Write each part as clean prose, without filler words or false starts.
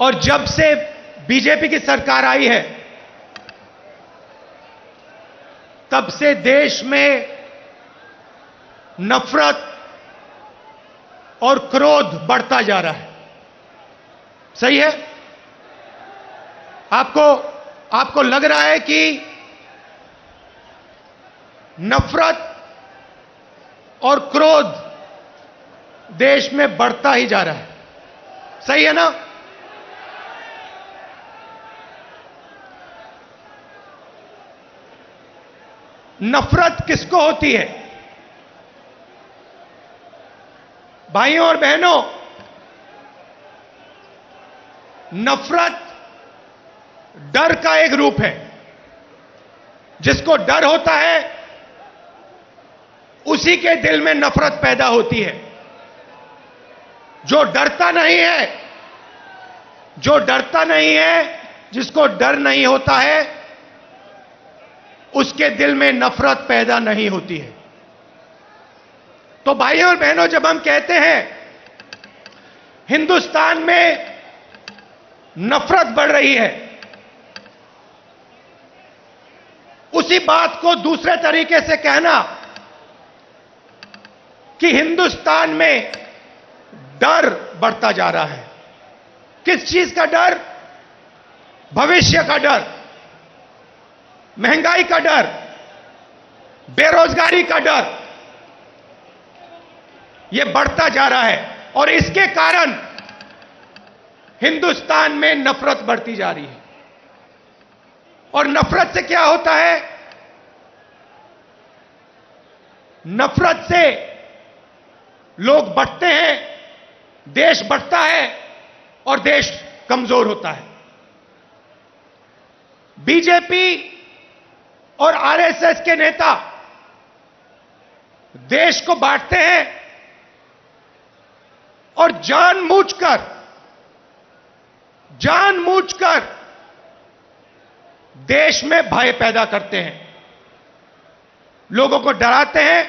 और जब से बीजेपी की सरकार आई है तब से देश में नफरत और क्रोध बढ़ता जा रहा है। सही है? आपको लग रहा है कि नफरत और क्रोध देश में बढ़ता ही जा रहा है। सही है ना? नफरत किसको होती है? भाइयों और बहनों, नफरत डर का एक रूप है। जिसको डर होता है उसी के दिल में नफरत पैदा होती है। जो डरता नहीं है, जिसको डर नहीं होता है, उसके दिल में नफरत पैदा नहीं होती है। तो भाइयों और बहनों, जब हम कहते हैं हिंदुस्तान में नफरत बढ़ रही है, उसी बात को दूसरे तरीके से कहना कि हिंदुस्तान में डर बढ़ता जा रहा है। किस चीज का डर? भविष्य का डर, महंगाई का डर, बेरोजगारी का डर, यह बढ़ता जा रहा है और इसके कारण हिंदुस्तान में नफरत बढ़ती जा रही है। और नफरत से क्या होता है? नफरत से लोग बढ़ते हैं, देश बढ़ता है और देश कमजोर होता है। बीजेपी और आरएसएस के नेता देश को बांटते हैं और जानबूझकर देश में भय पैदा करते हैं, लोगों को डराते हैं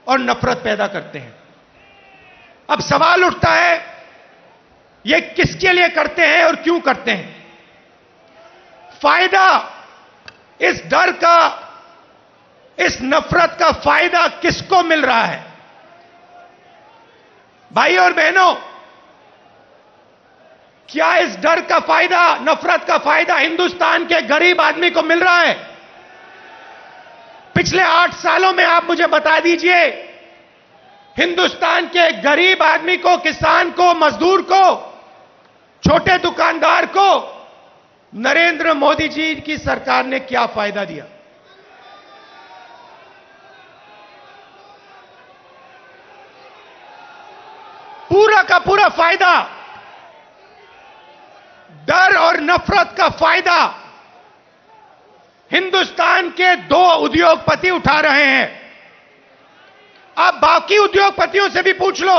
और नफरत पैदा करते हैं। अब सवाल उठता है, ये किसके लिए करते हैं और क्यों करते हैं? फायदा इस डर का, इस नफरत का फायदा किसको मिल रहा है? भाइयों और बहनों, क्या इस डर का फायदा, नफरत का फायदा हिंदुस्तान के गरीब आदमी को मिल रहा है? पिछले 8 सालों में आप मुझे बता दीजिए, हिंदुस्तान के गरीब आदमी को, किसान को, मजदूर को, छोटे दुकानदार को नरेंद्र मोदी जी की सरकार ने क्या फायदा दिया? पूरा का पूरा फायदा, डर और नफरत का फायदा हिंदुस्तान के 2 उद्योगपति उठा रहे हैं। आप बाकी उद्योगपतियों से भी पूछ लो,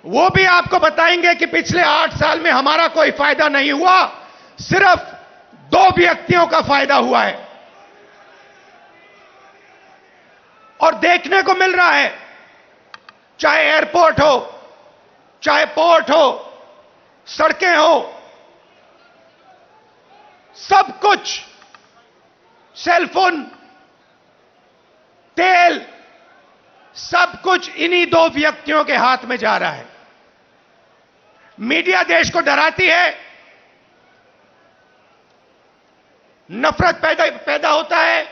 वो भी आपको बताएंगे कि पिछले 8 साल में हमारा कोई फायदा नहीं हुआ, सिर्फ 2 व्यक्तियों का फायदा हुआ है। और देखने को मिल रहा है, चाहे एयरपोर्ट हो, चाहे पोर्ट हो, सड़कें हो, सब कुछ, सेलफोन, तेल, सब कुछ इन्हीं 2 व्यक्तियों के हाथ में जा रहा है। मीडिया देश को डराती है, नफरत पैदा होता है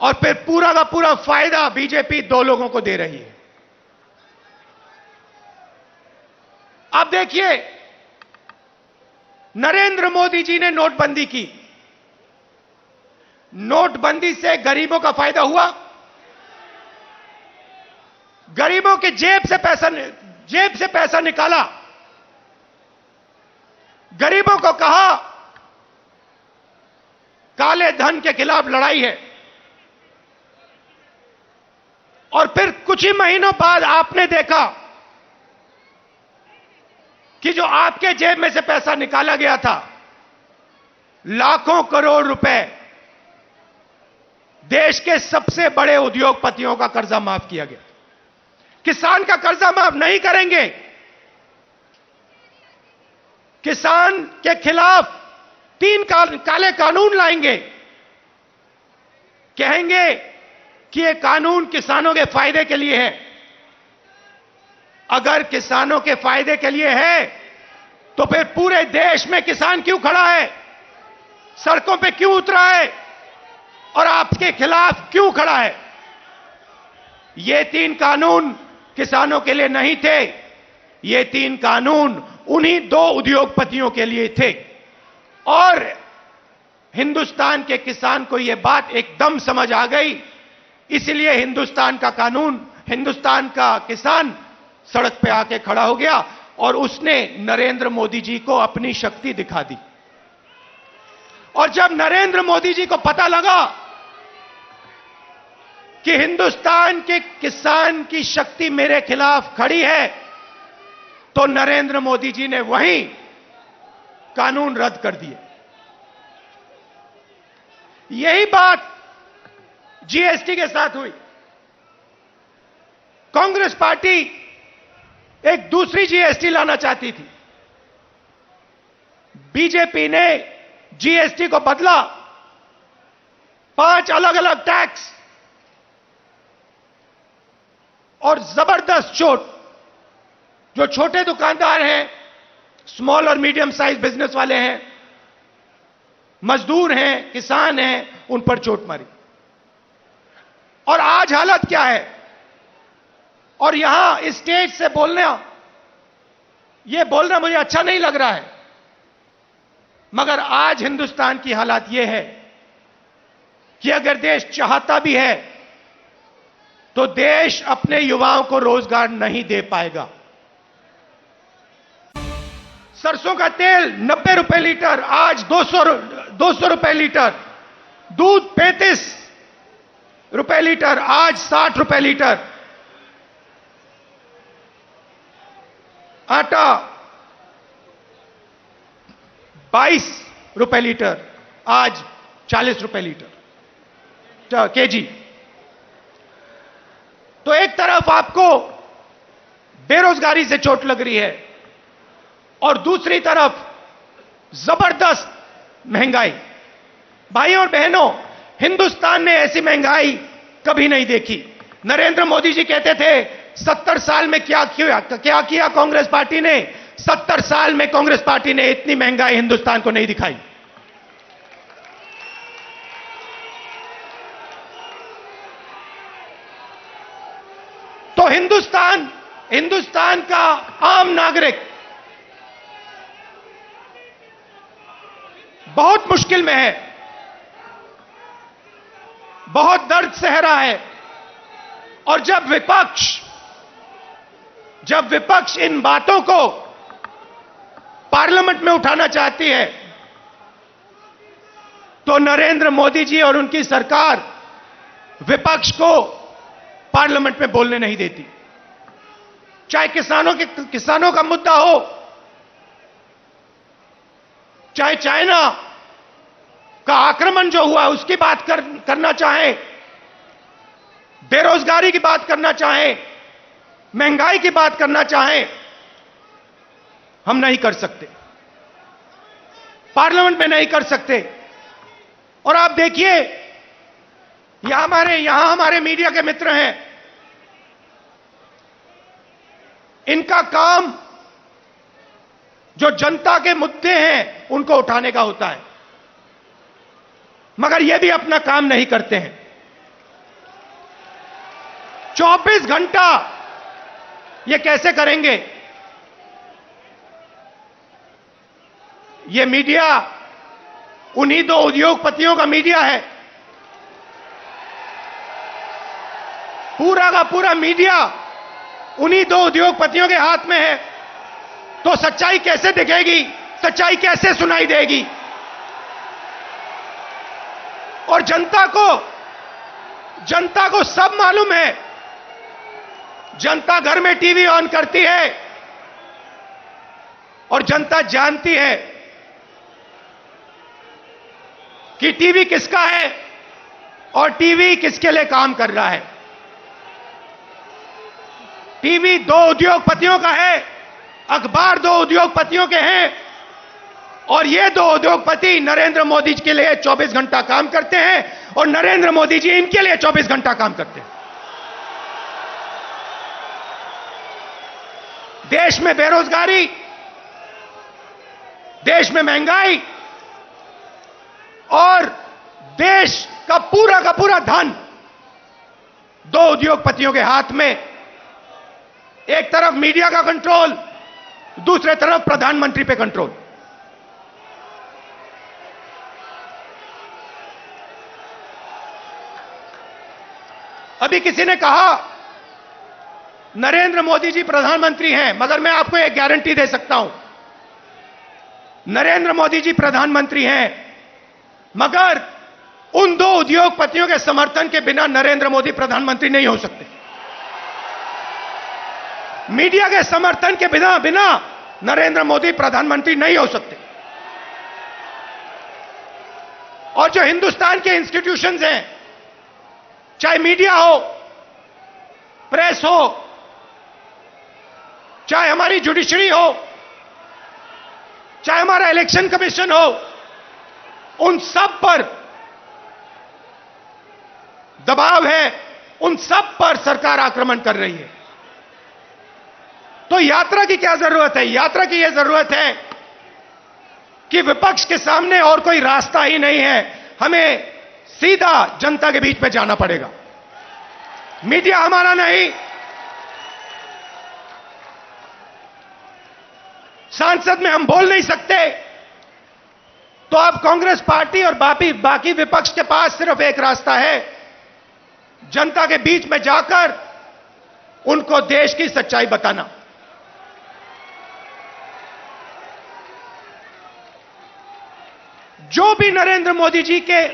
और फिर पूरा का पूरा फायदा बीजेपी 2 लोगों को दे रही है। अब देखिए, नरेंद्र मोदी जी ने नोटबंदी की। नोटबंदी से गरीबों का फायदा हुआ? गरीबों की जेब से पैसा निकाला, गरीबों को कहा काले धन के खिलाफ लड़ाई है, और फिर कुछ ही महीनों बाद आपने देखा कि जो आपके जेब में से पैसा निकाला गया था, लाखों करोड़ रुपए देश के सबसे बड़े उद्योगपतियों का कर्जा माफ किया गया। किसान का कर्जा माफ नहीं करेंगे, किसान के खिलाफ 3 काले कानून लाएंगे, कहेंगे कि ये कानून किसानों के फायदे के लिए है। अगर किसानों के फायदे के लिए है तो फिर पूरे देश में किसान क्यों खड़ा है, सड़कों पे क्यों उतरा है और आपके खिलाफ क्यों खड़ा है? ये 3 कानून किसानों के लिए नहीं थे, ये 3 कानून उन्हीं 2 उद्योगपतियों के लिए थे। और हिंदुस्तान के किसान को यह बात एकदम समझ आ गई, इसलिए हिंदुस्तान का कानून, हिंदुस्तान का किसान सड़क पे आके खड़ा हो गया और उसने नरेंद्र मोदी जी को अपनी शक्ति दिखा दी। और जब नरेंद्र मोदी जी को पता लगा कि हिंदुस्तान के किसान की शक्ति मेरे खिलाफ खड़ी है, तो नरेंद्र मोदी जी ने वहीं कानून रद्द कर दिए। यही बात जीएसटी के साथ हुई। कांग्रेस पार्टी एक दूसरी जीएसटी लाना चाहती थी, बीजेपी ने जीएसटी को बदला, 5 अलग अलग टैक्स और जबरदस्त चोट। जो छोटे दुकानदार हैं, स्मॉल और मीडियम साइज बिजनेस वाले हैं, मजदूर हैं, किसान हैं, उन पर चोट मारी। और आज हालत क्या है? और यहां इस स्टेज से बोलना मुझे अच्छा नहीं लग रहा है, मगर आज हिंदुस्तान की हालत यह है कि अगर देश चाहता भी है तो देश अपने युवाओं को रोजगार नहीं दे पाएगा। सरसों का तेल 90 रुपए लीटर, आज 200 रुपए लीटर। दूध 35 रुपए लीटर, आज 60 रुपए लीटर। आटा 22 रुपए लीटर, आज 40 रुपए लीटर केजी। तो एक तरफ आपको बेरोजगारी से चोट लग रही है और दूसरी तरफ जबरदस्त महंगाई। भाइयों और बहनों, हिंदुस्तान ने ऐसी महंगाई कभी नहीं देखी। नरेंद्र मोदी जी कहते थे 70 साल में क्या किया कांग्रेस पार्टी ने? 70 साल में कांग्रेस पार्टी ने इतनी महंगाई हिंदुस्तान को नहीं दिखाई। तो हिंदुस्तान का आम नागरिक बहुत मुश्किल में है, बहुत दर्द सह रहा है। और जब विपक्ष इन बातों को पार्लियामेंट में उठाना चाहती है तो नरेंद्र मोदी जी और उनकी सरकार विपक्ष को पार्लियामेंट में बोलने नहीं देती। चाहे किसानों का मुद्दा हो, चाहे चाइना का आक्रमण जो हुआ उसकी बात करना चाहे, बेरोजगारी की बात करना चाहे, महंगाई की बात करना चाहे, हम नहीं कर सकते, पार्लियामेंट में नहीं कर सकते। और आप देखिए, यहां हमारे मीडिया के मित्र हैं, इनका काम जो जनता के मुद्दे हैं उनको उठाने का होता है, मगर ये भी अपना काम नहीं करते हैं। 24 घंटा ये कैसे करेंगे? ये मीडिया उन्हीं 2 उद्योगपतियों का मीडिया है। पूरा का पूरा मीडिया उन्हीं 2 उद्योगपतियों के हाथ में है। तो सच्चाई कैसे दिखेगी? सच्चाई कैसे सुनाई देगी? और जनता को सब मालूम है। जनता घर में टीवी ऑन करती है और जनता जानती है कि टीवी किसका है और टीवी किसके लिए काम कर रहा है। टीवी 2 उद्योगपतियों का है, अखबार 2 उद्योगपतियों के हैं और ये दो उद्योगपति नरेंद्र मोदी जी के लिए 24 घंटा काम करते हैं और नरेंद्र मोदी जी इनके लिए 24 घंटा काम करते हैं। देश में बेरोजगारी, देश में महंगाई और देश का पूरा धन दो उद्योगपतियों के हाथ में। एक तरफ मीडिया का कंट्रोल, दूसरे तरफ प्रधानमंत्री पे कंट्रोल। अभी किसी ने कहा नरेंद्र मोदी जी प्रधानमंत्री हैं, मगर मैं आपको एक गारंटी दे सकता हूं, नरेंद्र मोदी जी प्रधानमंत्री हैं, मगर उन दो उद्योगपतियों के समर्थन के बिना नरेंद्र मोदी प्रधानमंत्री नहीं हो सकते। मीडिया के समर्थन के बिना नरेंद्र मोदी प्रधानमंत्री नहीं हो सकते। और जो हिंदुस्तान के इंस्टीट्यूशंस हैं, चाहे मीडिया हो, प्रेस हो, चाहे हमारी जुडिशरी हो, चाहे हमारा इलेक्शन कमीशन हो, उन सब पर दबाव है, उन सब पर सरकार आक्रमण कर रही है। तो यात्रा की क्या जरूरत है? यात्रा की यह जरूरत है कि विपक्ष के सामने और कोई रास्ता ही नहीं है, हमें सीधा जनता के बीच में जाना पड़ेगा। मीडिया हमारा नहीं, सांसद में हम बोल नहीं सकते, तो अब कांग्रेस पार्टी और बाकी विपक्ष के पास सिर्फ एक रास्ता है, जनता के बीच में जाकर उनको देश की सच्चाई बताना। जो भी नरेंद्र मोदी जी के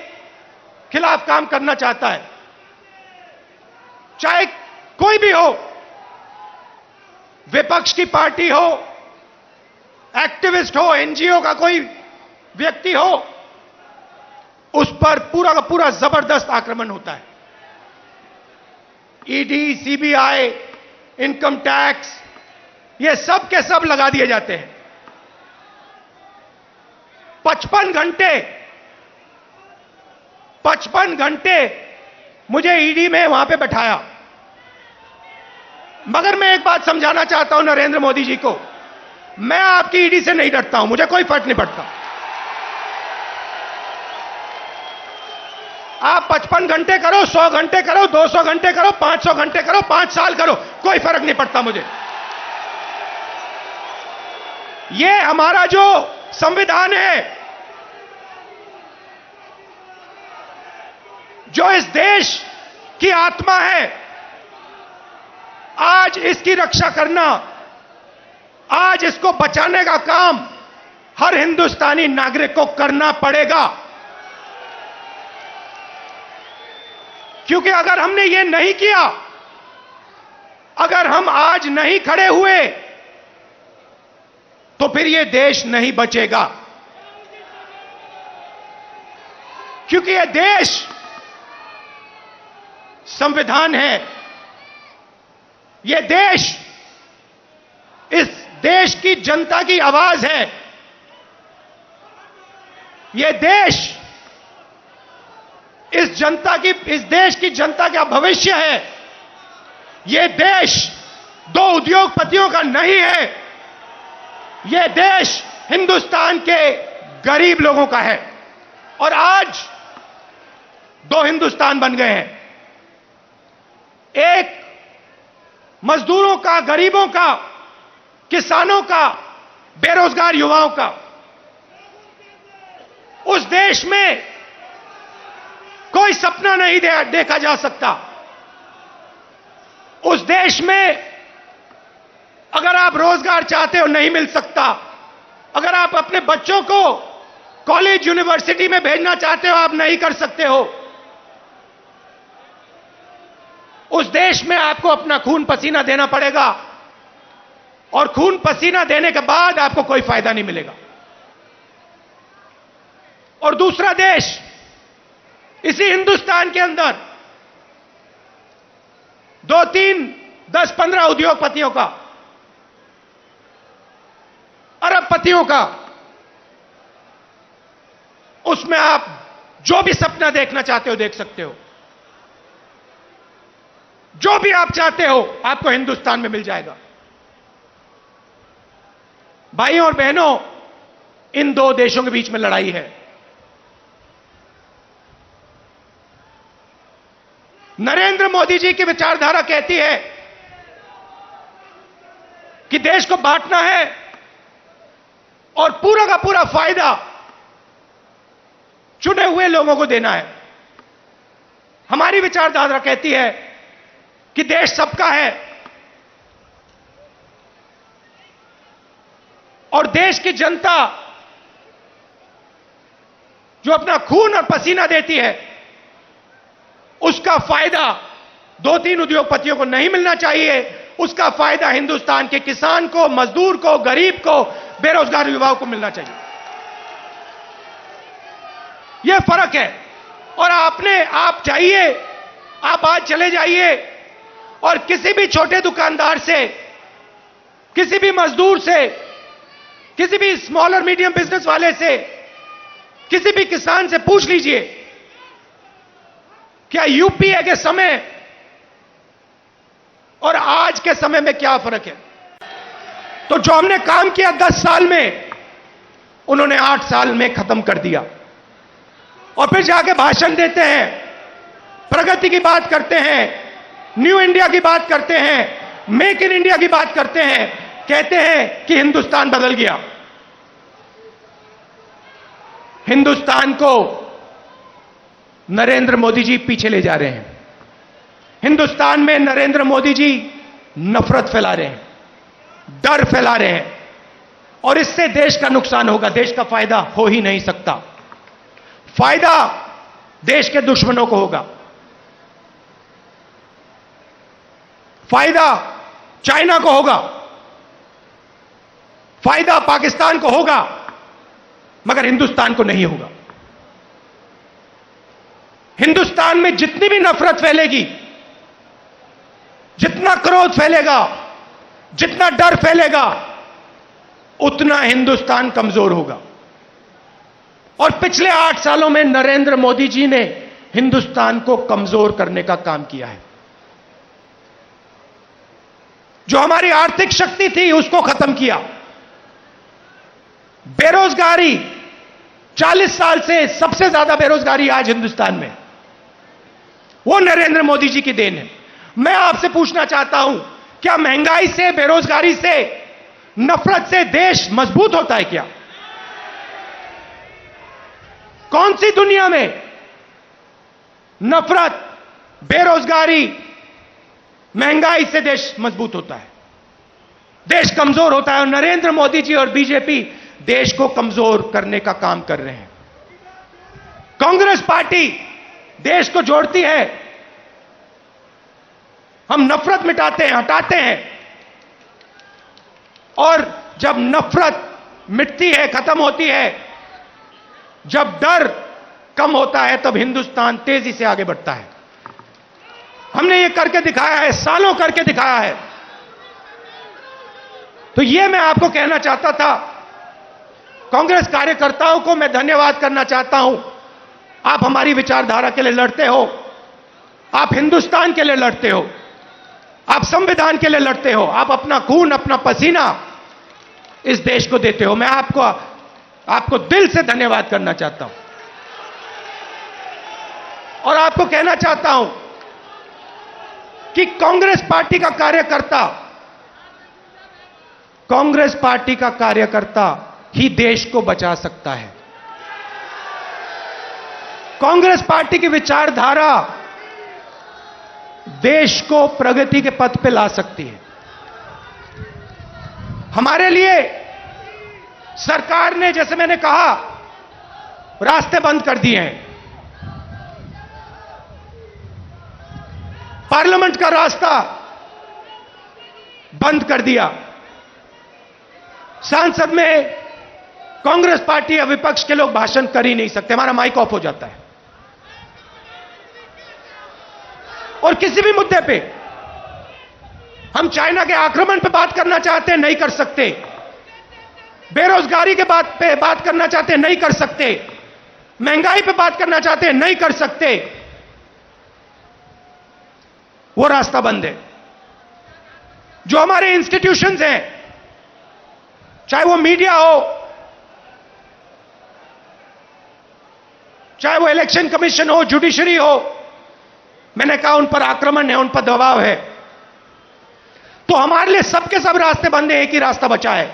खिलाफ काम करना चाहता है, चाहे कोई भी हो, विपक्ष की पार्टी हो, एक्टिविस्ट हो, एनजीओ का कोई व्यक्ति हो, उस पर पूरा का पूरा जबरदस्त आक्रमण होता है। ईडी, सीबीआई, इनकम टैक्स, ये सब के सब लगा दिए जाते हैं। 55 घंटे मुझे ईडी में वहां पे बैठाया। मगर मैं एक बात समझाना चाहता हूं नरेंद्र मोदी जी को, मैं आपकी ईडी से नहीं डरता हूं, मुझे कोई फर्क नहीं पड़ता। आप 55 घंटे करो, 100 घंटे करो, 200 घंटे करो, 500 घंटे करो, 5 साल करो, कोई फर्क नहीं पड़ता मुझे। ये हमारा जो संविधान है, जो इस देश की आत्मा है, आज इसकी रक्षा करना, आज इसको बचाने का काम हर हिंदुस्तानी नागरिक को करना पड़ेगा। क्योंकि अगर हमने ये नहीं किया, अगर हम आज नहीं खड़े हुए, तो फिर ये देश नहीं बचेगा। क्योंकि ये देश संविधान है, ये देश इस देश की जनता की आवाज है, ये देश इस देश की जनता का भविष्य है। ये देश दो उद्योगपतियों का नहीं है, ये देश हिंदुस्तान के गरीब लोगों का है। और आज दो हिंदुस्तान बन गए हैं, एक मजदूरों का, गरीबों का, किसानों का, बेरोजगार युवाओं का। उस देश में कोई सपना नहीं देखा जा सकता। उस देश में अगर आप रोजगार चाहते हो नहीं मिल सकता, अगर आप अपने बच्चों को कॉलेज यूनिवर्सिटी में भेजना चाहते हो आप नहीं कर सकते हो। उस देश में आपको अपना खून पसीना देना पड़ेगा, और खून पसीना देने के बाद आपको कोई फायदा नहीं मिलेगा। और दूसरा देश, इसी हिंदुस्तान के अंदर 2, 3, 10, 15 उद्योगपतियों का, अरबपतियों का उसमें आप जो भी सपना देखना चाहते हो देख सकते हो। जो भी आप चाहते हो आपको हिंदुस्तान में मिल जाएगा। भाइयों और बहनों, इन दो देशों के बीच में लड़ाई है। नरेंद्र मोदी जी की विचारधारा कहती है कि देश को बांटना है और पूरा का पूरा फायदा चुने हुए लोगों को देना है। हमारी विचारधारा कहती है कि देश सबका है और देश की जनता जो अपना खून और पसीना देती है उसका फायदा 2-3 उद्योगपतियों को नहीं मिलना चाहिए। उसका फायदा हिंदुस्तान के किसान को, मजदूर को, गरीब को, बेरोजगार युवाओं को मिलना चाहिए। यह फर्क है। और आप जाइए, आप आज चले जाइए और किसी भी छोटे दुकानदार से, किसी भी मजदूर से, किसी भी स्मॉल और मीडियम बिजनेस वाले से, किसी भी किसान से पूछ लीजिए क्या यूपीए के समय और आज के समय में क्या फर्क है। तो जो हमने काम किया 10 साल में, उन्होंने 8 साल में खत्म कर दिया। और फिर जाके भाषण देते हैं, प्रगति की बात करते हैं, न्यू इंडिया की बात करते हैं, मेक इन इंडिया की बात करते हैं, कहते हैं कि हिंदुस्तान बदल गया। हिंदुस्तान को नरेंद्र मोदी जी पीछे ले जा रहे हैं। हिंदुस्तान में नरेंद्र मोदी जी नफरत फैला रहे हैं, डर फैला रहे हैं और इससे देश का नुकसान होगा। देश का फायदा हो ही नहीं सकता। फायदा देश के दुश्मनों को होगा। फायदा चाइना को होगा, फायदा पाकिस्तान को होगा, मगर हिंदुस्तान को नहीं होगा। हिंदुस्तान में जितनी भी नफरत फैलेगी, जितना क्रोध फैलेगा, जितना डर फैलेगा, उतना हिंदुस्तान कमजोर होगा। और पिछले 8 सालों में नरेंद्र मोदी जी ने हिंदुस्तान को कमजोर करने का काम किया है। जो हमारी आर्थिक शक्ति थी उसको खत्म किया। बेरोजगारी, 40 साल से सबसे ज्यादा बेरोजगारी आज हिंदुस्तान में, वो नरेंद्र मोदी जी की देन है। मैं आपसे पूछना चाहता हूं, क्या महंगाई से, बेरोजगारी से, नफरत से देश मजबूत होता है क्या? कौन सी दुनिया में नफरत, बेरोजगारी, महंगाई से देश मजबूत होता है? देश कमजोर होता है। और नरेंद्र मोदी जी और बीजेपी देश को कमजोर करने का काम कर रहे हैं। कांग्रेस पार्टी देश को जोड़ती है। हम नफरत मिटाते हैं, हटाते हैं। और जब नफरत मिटती है, खत्म होती है, जब डर कम होता है, तब हिंदुस्तान तेजी से आगे बढ़ता है। हमने ये करके दिखाया है, सालों करके दिखाया है। तो ये मैं आपको कहना चाहता था। कांग्रेस कार्यकर्ताओं को मैं धन्यवाद करना चाहता हूं। आप हमारी विचारधारा के लिए लड़ते हो, आप हिंदुस्तान के लिए लड़ते हो, आप संविधान के लिए लड़ते हो, आप अपना खून, अपना पसीना इस देश को देते हो। मैं आपको दिल से धन्यवाद करना चाहता हूं और आपको कहना चाहता हूं कि कांग्रेस पार्टी का कार्यकर्ता ही देश को बचा सकता है। कांग्रेस पार्टी की विचारधारा देश को प्रगति के पथ पे ला सकती है। हमारे लिए सरकार ने, जैसे मैंने कहा, रास्ते बंद कर दिए हैं। पार्लियामेंट का रास्ता बंद कर दिया। संसद में कांग्रेस पार्टी या विपक्ष के लोग भाषण कर ही नहीं सकते, हमारा माइक ऑफ हो जाता है। और किसी भी मुद्दे पे हम चाइना के आक्रमण पे बात करना चाहते हैं, नहीं कर सकते। बेरोजगारी के बात पे बात करना चाहते हैं, नहीं कर सकते। महंगाई पे बात करना चाहते हैं, नहीं कर सकते, वो रास्ता बंद है। जो हमारे इंस्टीट्यूशंस हैं, चाहे वो मीडिया हो, चाहे वो इलेक्शन कमीशन हो, जुडिशरी हो, मैंने कहा उन पर आक्रमण है, उन पर दबाव है। तो हमारे लिए सबके सब रास्ते बंद हैं, एक ही रास्ता बचा है,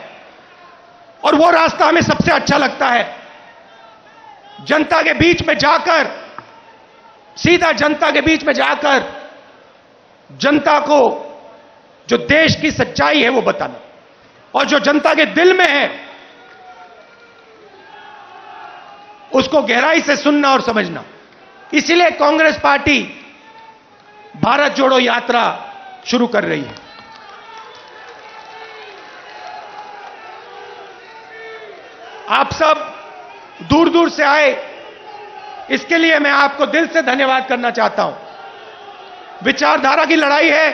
और वो रास्ता हमें सबसे अच्छा लगता है। जनता के बीच में जाकर, सीधा जनता के बीच में जाकर जनता को जो देश की सच्चाई है वो बताना, और जो जनता के दिल में है उसको गहराई से सुनना और समझना। इसीलिए कांग्रेस पार्टी भारत जोड़ो यात्रा शुरू कर रही है। आप सब दूर दूर से आए, इसके लिए मैं आपको दिल से धन्यवाद करना चाहता हूं। विचारधारा की लड़ाई है,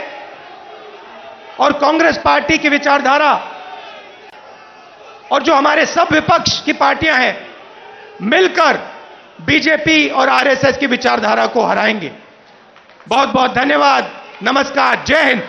और कांग्रेस पार्टी की विचारधारा और जो हमारे सब विपक्ष की पार्टियां हैं मिलकर बीजेपी और आरएसएस की विचारधारा को हराएंगे। बहुत बहुत धन्यवाद। नमस्कार। जय हिंद।